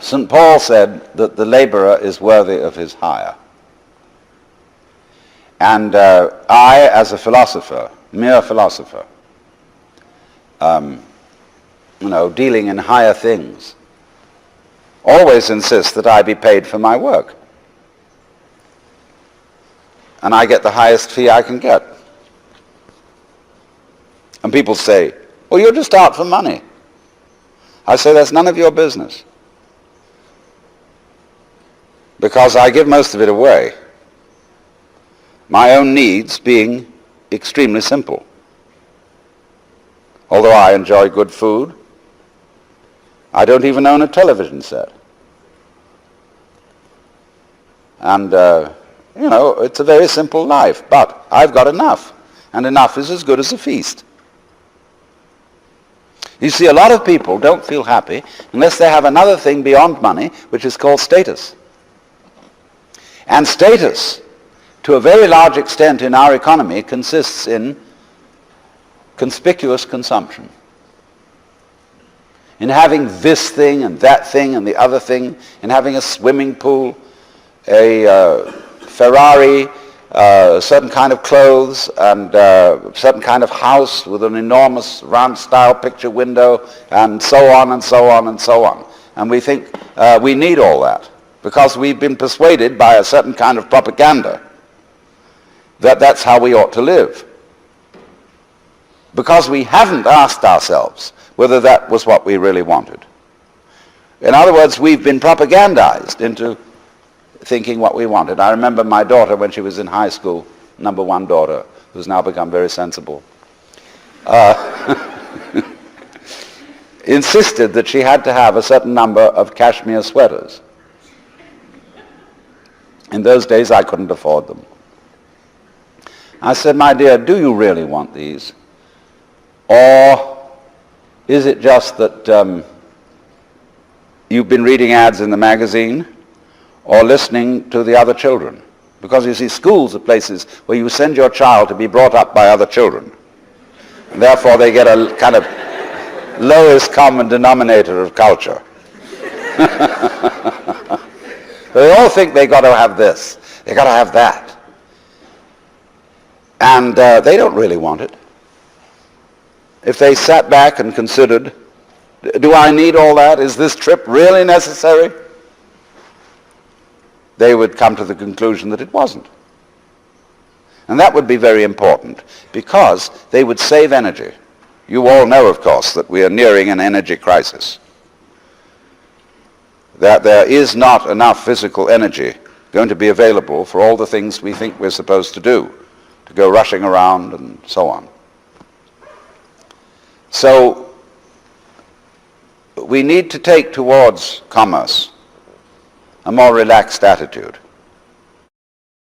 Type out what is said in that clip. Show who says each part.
Speaker 1: St. Paul said that the laborer is worthy of his hire. And I, as a philosopher, mere philosopher, dealing in higher things, always insist that I be paid for my work. And I get the highest fee I can get. And people say, well, you're just out for money. I say, that's none of your business. Because I give most of it away. My own needs being extremely simple. Although I enjoy good food, I don't even own a television set. And, it's a very simple life, but I've got enough. And enough is as good as a feast. You see, a lot of people don't feel happy unless they have another thing beyond money, which is called status. And status, to a very large extent in our economy, consists in conspicuous consumption. In having this thing and that thing and the other thing, in having a swimming pool, a Ferrari, a certain kind of clothes, and a certain kind of house with an enormous round-style picture window, and so on and so on and so on. And we think we need all that because we've been persuaded by a certain kind of propaganda that that's how we ought to live. Because we haven't asked ourselves whether that was what we really wanted. In other words, we've been propagandized into thinking what we wanted. I remember my daughter when she was in high school, number one daughter, who's now become very sensible, insisted that she had to have a certain number of cashmere sweaters. In those days, I couldn't afford them. I said, my dear, do you really want these? Or is it just that you've been reading ads in the magazine or listening to the other children? Because you see, schools are places where you send your child to be brought up by other children. And therefore they get a kind of lowest common denominator of culture. They all think they got to have this, they got to have that. And they don't really want it. If they sat back and considered, do I need all that? Is this trip really necessary? They would come to the conclusion that it wasn't. And that would be very important because they would save energy. You all know, of course, that we are nearing an energy crisis. That there is not enough physical energy going to be available for all the things we think we're supposed to do, to go rushing around and so on. So we need to take towards commerce a more relaxed attitude.